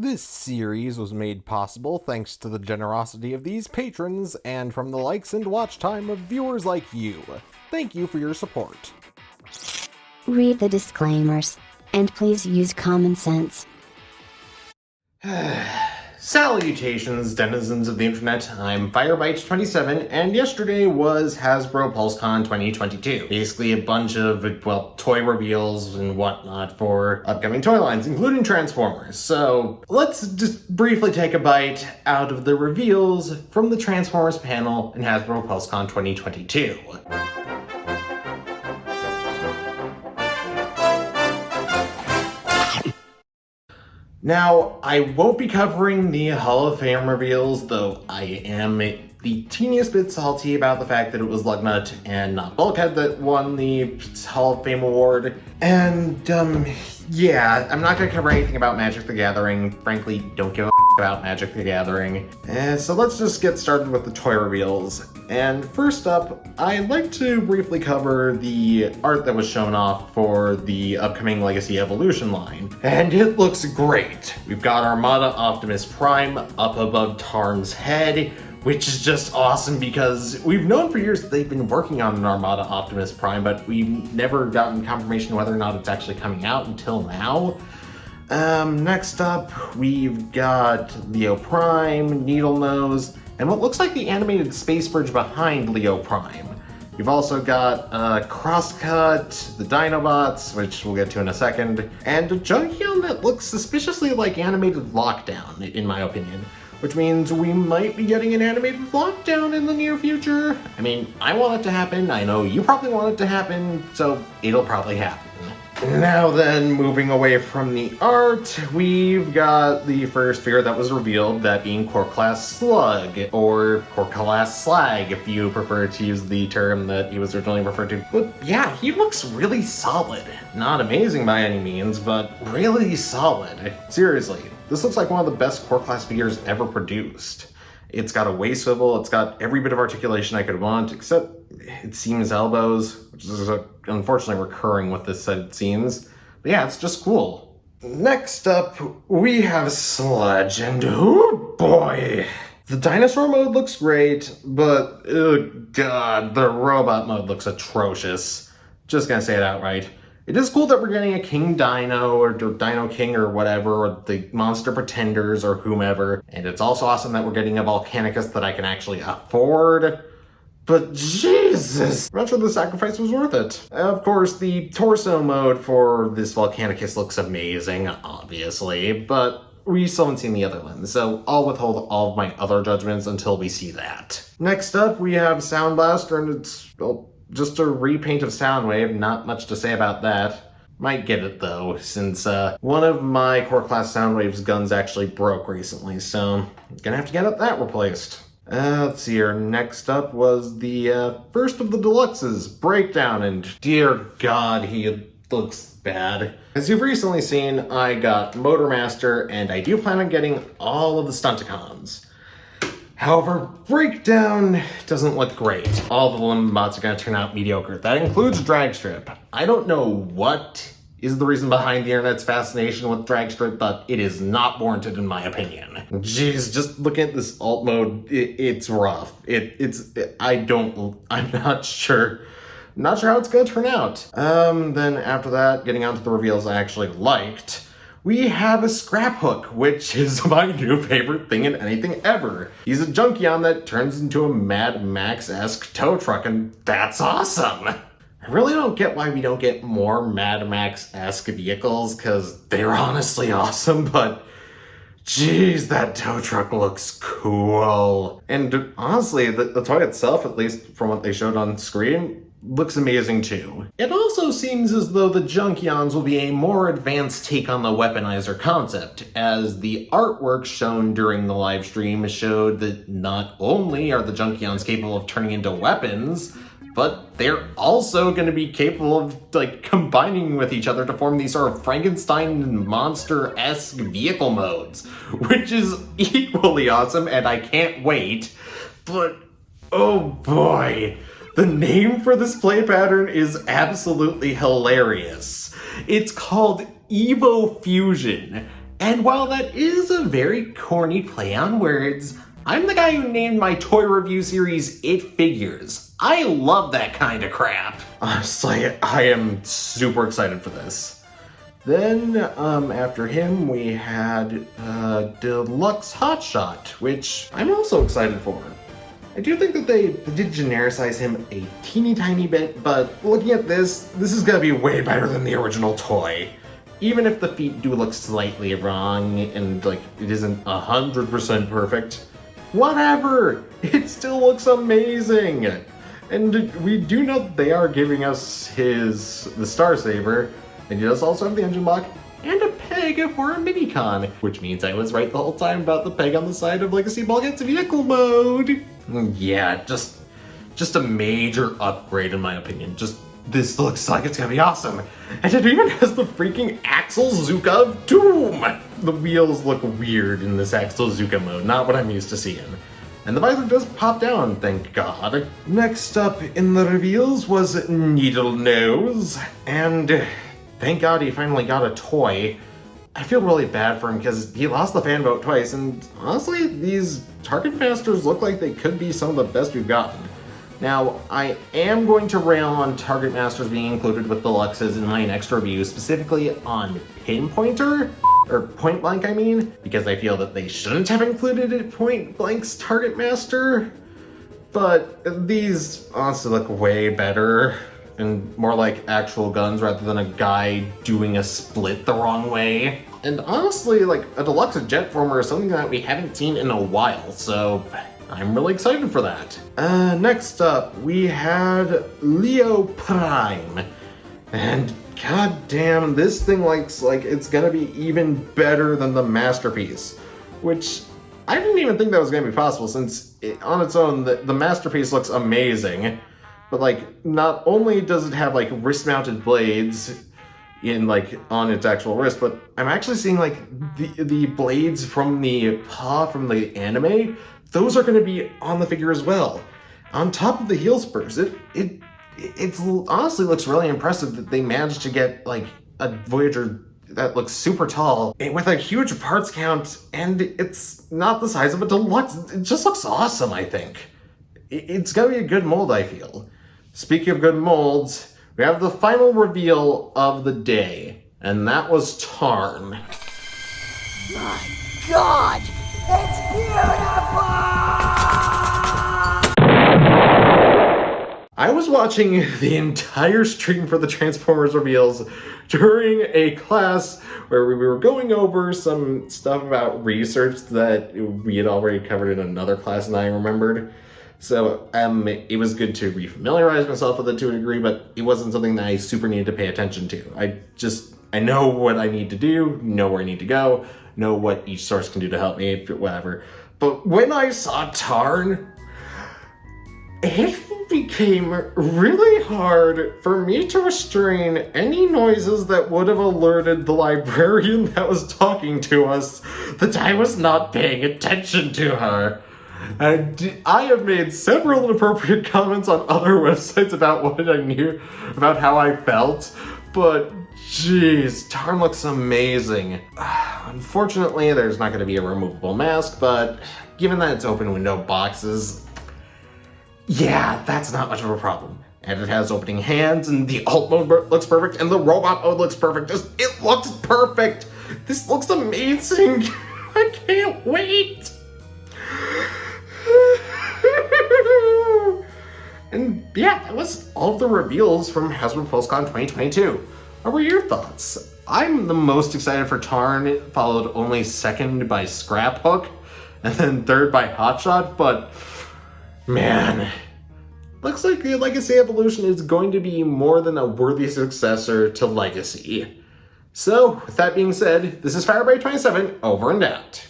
This series was made possible thanks to the generosity of these patrons and from the likes and watch time of viewers like you. Thank you for your support. Read the disclaimers, and please use common sense. Salutations, denizens of the internet. I'm Firebyte27, and yesterday was Hasbro Pulsecon 2022. Basically a bunch of, toy reveals and whatnot for upcoming toy lines, including Transformers. So let's just briefly take a bite out of the reveals from the Transformers panel in Hasbro Pulsecon 2022. Now, I won't be covering the Hall of Fame reveals, though I am the teeniest bit salty about the fact that it was Lugnut and not Bulkhead that won the Hall of Fame award. And, yeah, I'm not going to cover anything about Magic the Gathering. Frankly, don't give a about Magic the Gathering. So let's just get started with the toy reveals. And first up, I'd like to briefly cover the art that was shown off for the upcoming Legacy Evolution line. And it looks great. We've got Armada Optimus Prime up above Tarn's head, which is just awesome because we've known for years that they've been working on an Armada Optimus Prime, but we've never gotten confirmation whether or not it's actually coming out until now. Next up, we've got Leo Prime, Needlenose, and what looks like the animated space bridge behind Leo Prime. You've also got Crosscut, the Dinobots, which we'll get to in a second, and a Junkion that looks suspiciously like animated Lockdown, in my opinion. Which means we might be getting an animated Lockdown in the near future. I mean, I want it to happen, I know you probably want it to happen, so it'll probably happen. Now then, moving away from the art, we've got the first figure that was revealed, that being Core Class Slug, or Core Class Slag if you prefer to use the term that he was originally referred to. But yeah, he looks really solid. Not amazing by any means, but really solid. Seriously, this looks like one of the best Core Class figures ever produced. It's got a waist swivel, it's got every bit of articulation I could want, except it seams elbows, which is unfortunately recurring with this set, it seems. But yeah, it's just cool. Next up, we have Sludge, and oh boy! The dinosaur mode looks great, but oh god, the robot mode looks atrocious. Just gonna say it outright. It is cool that we're getting a King Dino, or Dino King, or whatever, or the Monster Pretenders, or whomever. And it's also awesome that we're getting a Volcanicus that I can actually afford. But Jesus! I'm not sure the sacrifice was worth it. Of course, the torso mode for this Volcanicus looks amazing, obviously, but we still haven't seen the other lens, so I'll withhold all of my other judgments until we see that. Next up, we have Sound Blaster, and it's, well, just a repaint of Soundwave, not much to say about that. Might get it though, since one of my Core Class Soundwave's guns actually broke recently, so I'm gonna have to get that replaced. Let's see here, next up was the first of the deluxes, Breakdown, and dear god, he looks bad. As you've recently seen, I got Motormaster, and I do plan on getting all of the Stunticons. However, Breakdown doesn't look great. All the limb bots are going to turn out mediocre. That includes Dragstrip. I don't know what is the reason behind the internet's fascination with Dragstrip, but it is not warranted in my opinion. Jeez, just looking at this alt mode, it's rough. I'm not sure. Not sure how it's going to turn out. Then after that, getting onto the reveals I actually liked, we have a Scraphook, which is my new favorite thing in anything ever. He's a Junkion that turns into a Mad Max-esque tow truck, and that's awesome! I really don't get why we don't get more Mad Max-esque vehicles, because they're honestly awesome, but jeez, that tow truck looks cool. And honestly, the toy itself, at least from what they showed on screen, looks amazing too. It also seems as though the Junkions will be a more advanced take on the weaponizer concept, as the artwork shown during the live stream showed that not only are the Junkions capable of turning into weapons, but they're also going to be capable of, combining with each other to form these sort of Frankenstein monster-esque vehicle modes, which is equally awesome, and I can't wait. But, oh boy, the name for this play pattern is absolutely hilarious. It's called Evo Fusion, And while that is a very corny play on words, I'm the guy who named my toy review series It Figures. I love that kind of crap. Honestly, I am super excited for this. Then, after him, we had Deluxe Hotshot, which I'm also excited for. I do think that they did genericize him a teeny tiny bit, but looking at this is gonna be way better than the original toy. Even if the feet do look slightly wrong and like it isn't 100% perfect, whatever, it still looks amazing. And we do know that they are giving us the Star Saber, and he does also have the engine block and a peg for a minicon, which means I was right the whole time about the peg on the side of Legacy Bulkhead's vehicle mode. Yeah, just a major upgrade in my opinion. This looks like it's gonna be awesome. And it even has the freaking Axel Zuka of Doom! The wheels look weird in this Axel Zuka mode, not what I'm used to seeing. And the visor does pop down, thank God. Next up in the reveals was Needle Nose, and thank God he finally got a toy. I feel really bad for him because he lost the fan vote twice, and honestly, these Target Masters look like they could be some of the best we've gotten. Now, I am going to rail on Target Masters being included with Deluxes in my next review, specifically on Pinpointer, or Point Blank I mean, because I feel that they shouldn't have included it Point Blank's Target Master, but these honestly look way better and more like actual guns rather than a guy doing a split the wrong way. And honestly, like a Deluxe Jet Former is something that we haven't seen in a while, so I'm really excited for that. Next up, we had Leo Prime. And goddamn, this thing looks like it's gonna be even better than the Masterpiece. Which, I didn't even think that was gonna be possible since on its own, the Masterpiece looks amazing. But like, not only does it have like wrist-mounted blades in like on its actual wrist, but I'm actually seeing like the blades from the paw from the anime. Those are going to be on the figure as well. On top of the heel spurs, it honestly looks really impressive that they managed to get like a Voyager that looks super tall with a huge parts count, and it's not the size of a Deluxe. It just looks awesome, I think. It's going to be a good mold, I feel. Speaking of good molds, we have the final reveal of the day, and that was TARN. My God! It's beautiful! I was watching the entire stream for the Transformers reveals during a class where we were going over some stuff about research that we had already covered in another class and I remembered. So it was good to refamiliarize myself with it to a degree, but it wasn't something that I super needed to pay attention to. I know what I need to do, know where I need to go, know what each source can do to help me, whatever. But when I saw TARN, it became really hard for me to restrain any noises that would have alerted the librarian that was talking to us that I was not paying attention to her. I have made several inappropriate comments on other websites about what I knew, about how I felt, but jeez, TARN looks amazing. Unfortunately, there's not going to be a removable mask, but given that it's open window boxes, yeah, that's not much of a problem. And it has opening hands, and the alt mode looks perfect, and the robot mode looks perfect. It looks perfect! This looks amazing! I can't wait! And yeah, that was all of the reveals from Hasbro Pulsecon 2022. What were your thoughts? I'm the most excited for TARN, followed only second by Scrap Hook, and then third by Hotshot, but man, looks like the Legacy Evolution is going to be more than a worthy successor to Legacy. So, with that being said, this is Firebright27, over and out.